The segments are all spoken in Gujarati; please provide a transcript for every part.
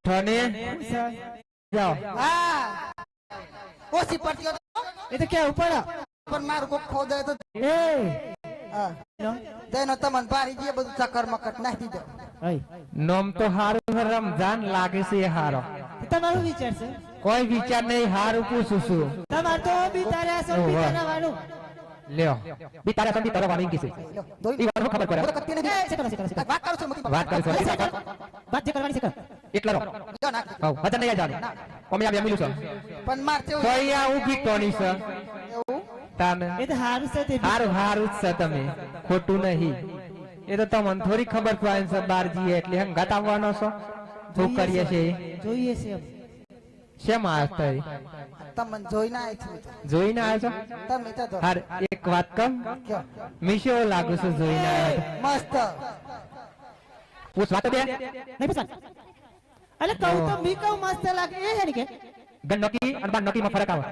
ઠને જાઓ હા ઓછી પડતી એ તો ક્યાં ઉપર પણ મારું કોક ખોદે તો એ હા તેનો તમને પારી જે બધું ચક્કર મકટ નાખી દીધો નોમ તો હારું રમજાન લાગે છે હારો તમારો વિચાર છે કોઈ વિચાર નહીં હારું પૂછું છું તમાર તો બિતારા છો બિતારાવાનું લ્યો બિતારા તો બિતારા વાળી કીસે ઈ વાળો ખબર પડે કત્તી નથી વાત કરું છું વાત કરે છે વાત જે કરવાની છે કર એટલા રો જો નાખ હવ વજન નહીં જાણે કોમે આ મિલું છે પણ માર તેવું કોઈ આ ઊભી કોની છે એવું તાને એ તો હારું છે તે હારું હારું જ છે તમે ખોટું નહીં એ તો તમને થોડી ખબર પડે છે બારજી એટલે હંગાત આવવાનો છો શું કરીએ છે જોઈએ છે એમ શેમ આવ્યો તઈ તમને જોઈને આવી છું જોઈને આવ્યો છો તમે તો હાર એક વાત કમ મીશો લાગુ છું જોઈને આવ્યો મસ્ત પૂછ વાત દે નહીં પૂછવા અલે કહું તો મી કહું મસ્ત લાગે એ હે ને કે ગણનકી અને બાણનકી માં ફરક આવે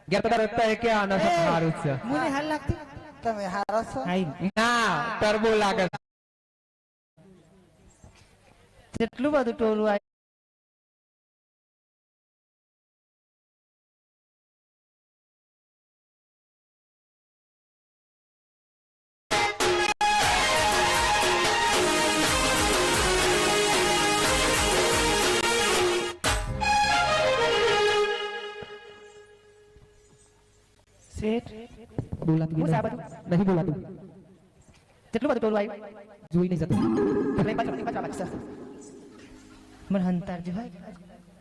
ગેર તો રસ્તા કે આનો સારું છે મને હાલ લાગતી તમે હારો છો ના ટર્બો લાગે જેટલું બધું ટોલું આ શેઠ બોલાતું નહીં બોલાતું જેટલું બધું ટોલું આવ્યું જોઈ નહીં જતું એટલે પાછા લાગશે મને હંતાર જે ભાઈ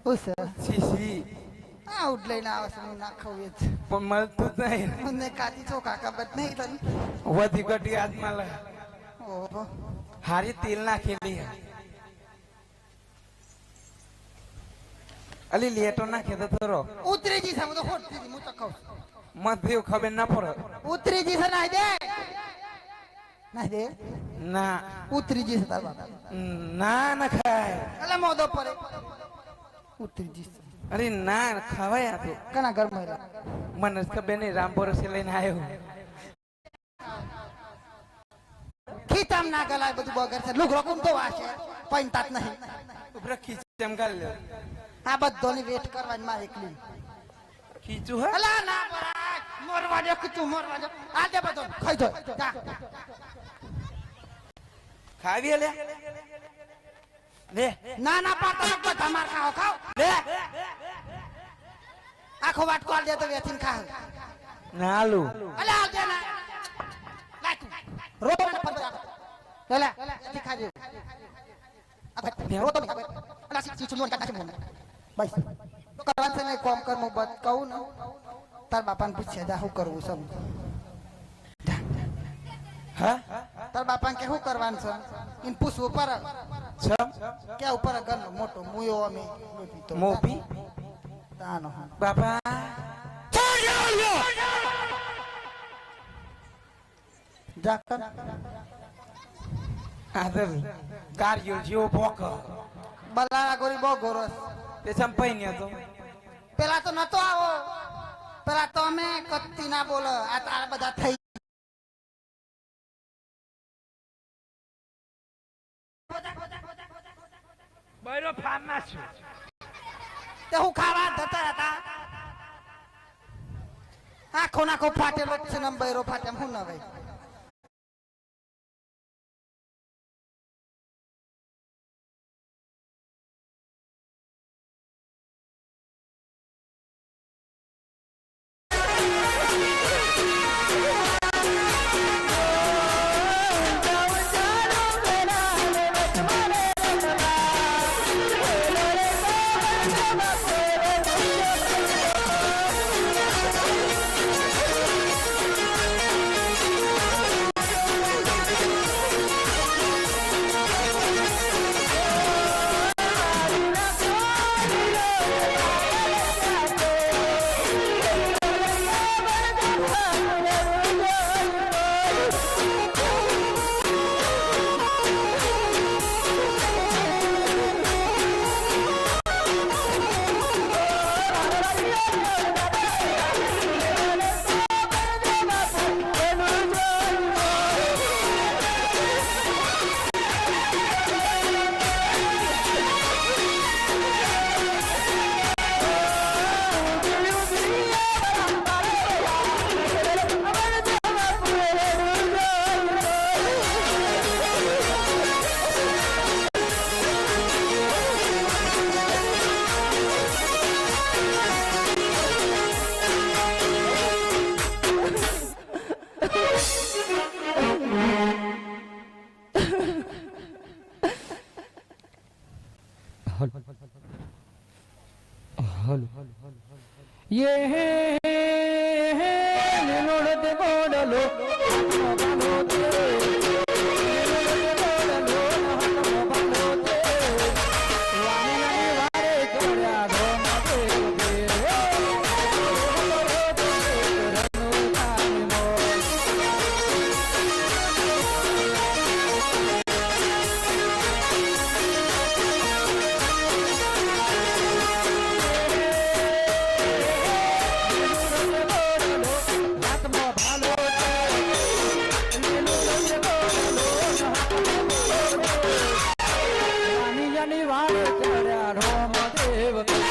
ઉસ શીશી આઉટ લઈને આવે છે હું ના ખાવું એ જ પણ મળતું જ નહીં મને કાચી ચોખા ખબર નહીં તને વધી ઘટી હાથમાં લે ઓહો હારી તેલ નાખેલી અલી લેટો નાખે તો થોડો ઉતરીજી છે હું તો ખોટતી હતી હું તો કહું મત દેવ ખબર ના પડે ઉતરીજી છે નાઈ દે નાઈ દે ના ઉતરીજી છે તાર બાપા ના ના ખાય એટલે મોદો પડે ઉતરીજી છે અરે ના ખવાય આ તો કના ઘર માં મને ખબર નહીં રામપુર થી લઈને આવ્યો ખીતામ ના ગલાય બધું બગર છે લુગરો કોમ તો વાશે પૈંતાત નહીં ઉપર ખીચમ ગાલ લે આ બધોની વેટ કરવાની માં એકલી ખીચું હે અલા ના બરાક મોરવા દે કે તું મોરવા દે આ દે બધો ખાઈ જો જા ખાવી લે લે ના ના પાતા બધા માર ખાઓ ખાઓ લે આખો વાટકો આલ દે તો વેચીને ખા ના લુ અલા આલ દે ના લા તું રોટો ને પર લે લે એથી ખા દે આ રોટો ને અલા સી ચુનોન કાટા છે મોન બસ કરવાનું છે ને કોમ કર મો બત કહું ને તાર બાપાને પૂછે દા શું કરવું છે હા તાર બાપાને કે શું કરવાનું છે ઇન પૂછવું પર છમ કે ઉપર ઘરનો મોટો મુયો અમે મોપી તાનો બાપા જાકર આદર કાર્યો જેવો ભોક બલાડા ગોરી બહુ ગોરસ તે સંપાઈ ને તો પેલા તો નતો આવો પેલા તો અમે કત્તી ના બોલો આ તારા બધા થઈ બૈરો ફાર્મમાં છું તે હું ખાવા જતા હતા આખો નાખો ફાટેલો જ છે ને બૈરો ફાટે હું ના ભાઈ ये निलोड़त गोडलो बालो ते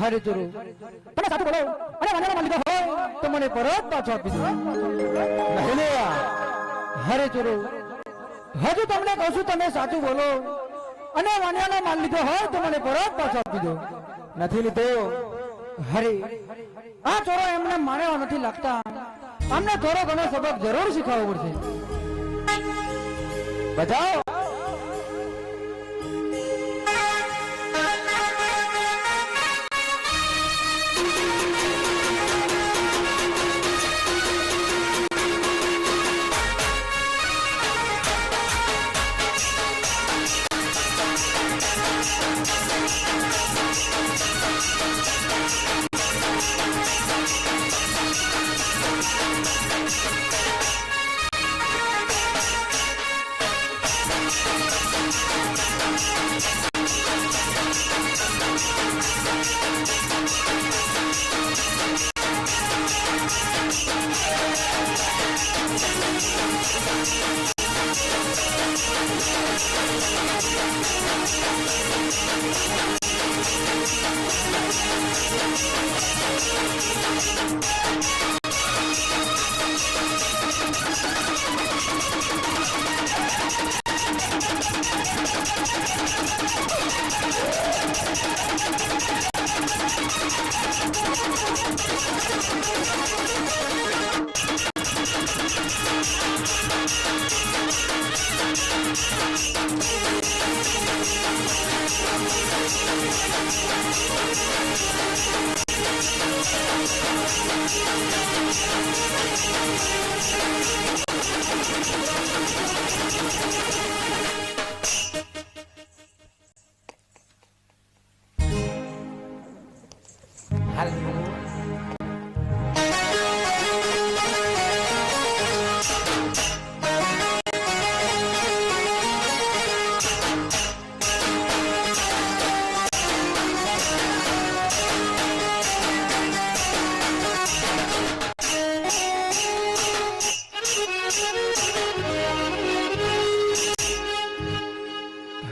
હરે જોરો તમે સાચું બોલો અને વાંધાનો માલિક હોય તો મને પરત પાછો આપી દો હેલે હરે જોરો હજુ તમને કહું છું તમે સાચું બોલો અને વાંધાનો માલ લીધો હોય તો મને પરત પાછો આપી દો નથી લીધો હરે આ ચોરો એમને મારેવા નથી લાગતા અમને થોડો ઘણો સબક જરૂર શીખવવો પડશે બજાઓ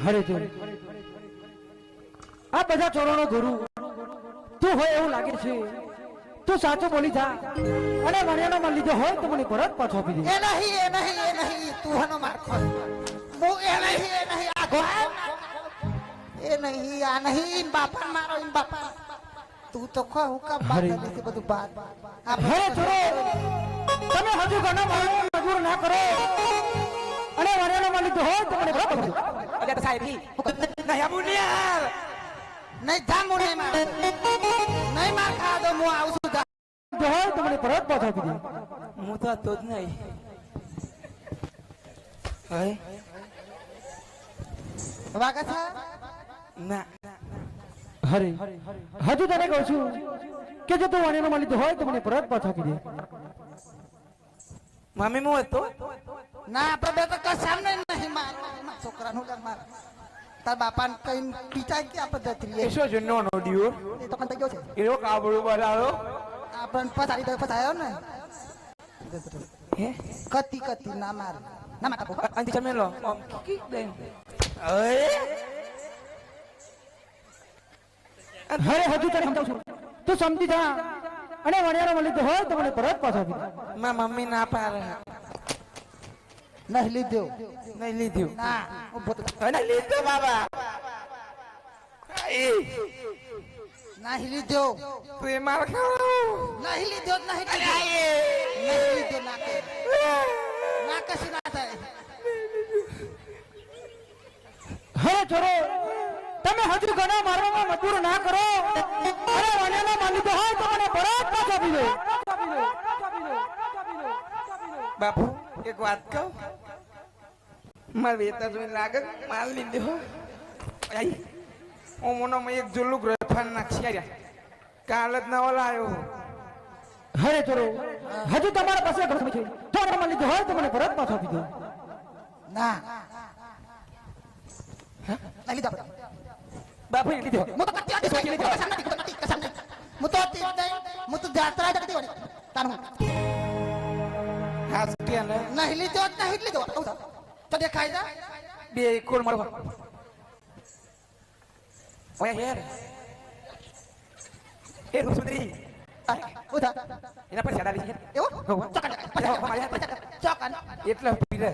હરે જો આ બધા ચોરોનો ગુરુ તું હોય એવું લાગે છે તું સાચું બોલી જા અને વણ્યાનો માલ લીધો હોય તો મને પરત પાછો આપી દે એ નહીં તું હનો માર ખો હું એ નહીં આ ગો એ નહીં આ નહીં બાપા મારો ઈન બાપા તું તો ખો હું કામ બાત હરી. નથી બધું બાત હે ચોરો તમે હજુ ઘણા માણસને મજબૂર ના કરો અને વણિયામાં લીધો હોય તો મને બરાબર કરજો. અરે તો સાહેબ નહીં આવું નહીં યાર નહીં જામું નહીં માર નહીં માર ખા દો હું આવું છું જા. લીધો હોય તો મને પરત પાછો આપી દે. હું તો હતો જ નહીં હે વાગા છે ના હરી હજુ તને કહું છું કે જો તું વણિયામાં લીધો હોય તો મને પરત પાછો આપી દે. મમ્મી હું હતો ના આપણે બે તો કશામ નહીં માર છોકરાનું કામ માર તાર બાપાને કઈ પીચાય કે આપણે જતરી એસો જ નો નો ડિયો એ તો કંઈ ગયો છે એનો કાબડું બનાવો આપણને પછાડી તો પછાયો ને હે કતી કતી ના માર ના માર કાપો અંતિ તમે લો કી દે અરે હરે હજુ તને સમજાવું છું તું સમજી જા અને વણિયામાં લીધો હોય તો મને પરત પાછો આપી દે. મારા મમ્મી ના પાડે નહીં લીધો નહીં લીધું ના ઉભો તો અને લીધો બાબા એ નહીં લીધો તું એ માર ખાવ નહીં લીધો નહીં લીધો નહીં લીધો ના કે ના કશું ના થાય હે ચોરો તમે હજુ ઘણા મારવામાં મજબૂર ના કરો અને વણિયામાં લીધો હોય તો મને પરત પાછો આપી દે. બાપુ એક વાત કહું માર વેતા જોઈને લાગે માલ લીધો આઈ ઓ મોનોમાં એક જુલ્લુક રફાન નાખી આર્યા કાલ જ નવો લાયો હરે ચોરો હજુ તમારા પાસે ઘણો સમય છે જો વણિયામાં લીધો હોય તો મને પરત પાછો આપી દે. ના નહીં લીધો આપણે બાપુ એ લીધો હું તો કતી હતી સોચી લીધો કસમ નથી કસમ નહીં હું તો હતી નહીં હું તો જાત્રા જતી વળી તારું હાસ કે ને નહીં લીધો નહીં લીધો કહું તો તો દેખાય જા બે કોણ મારો ઓય હેર એ રૂસુદરી ઉધા એના પર છાડા છે એવું કહું ચોકન ચોકન એટલે પીરે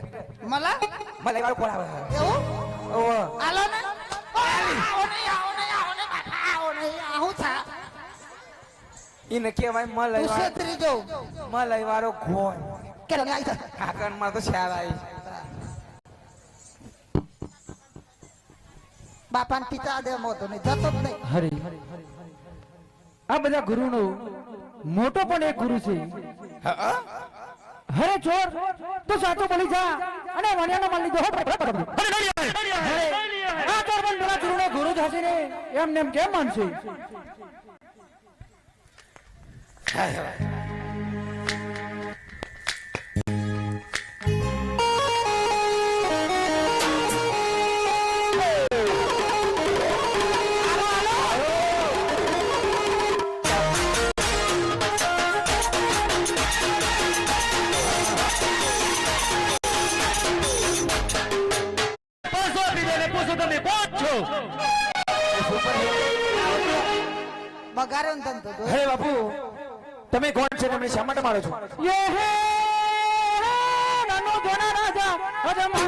મલા મને વાળો કોણ આવે એવું ઓ આલો ને આવો નહીં આવો નહીં આવો નહીં બાપા આવો નહીં આવું થા એને કહેવાય મલઈ તું વાળો છેતરી જો મલઈ વાળો ઘોણ કેરો ને આવી જા કાકણ માં તો છાડ આવી બાપાને પિતા દે મોતો નહીં જતો જ નહીં હરી આ બધા ગુરુનો મોટો પણ એક ગુરુ છે. હરે ચોર તો સાચો બોલી જા અને વણિયામાં લીધો હોય તો પરત પાછો આપી દે. હરે, આ ચોર પણ પેલા ગુરુનો ગુરુ જ હશે ને એમને એમ કેમ માનશે. બગાડ્યો ને ધંધો તો. હે બાપુ તમે કોણ છે તમને શા માટે મારો છો યે હે નાનો જોના રાજા અજમા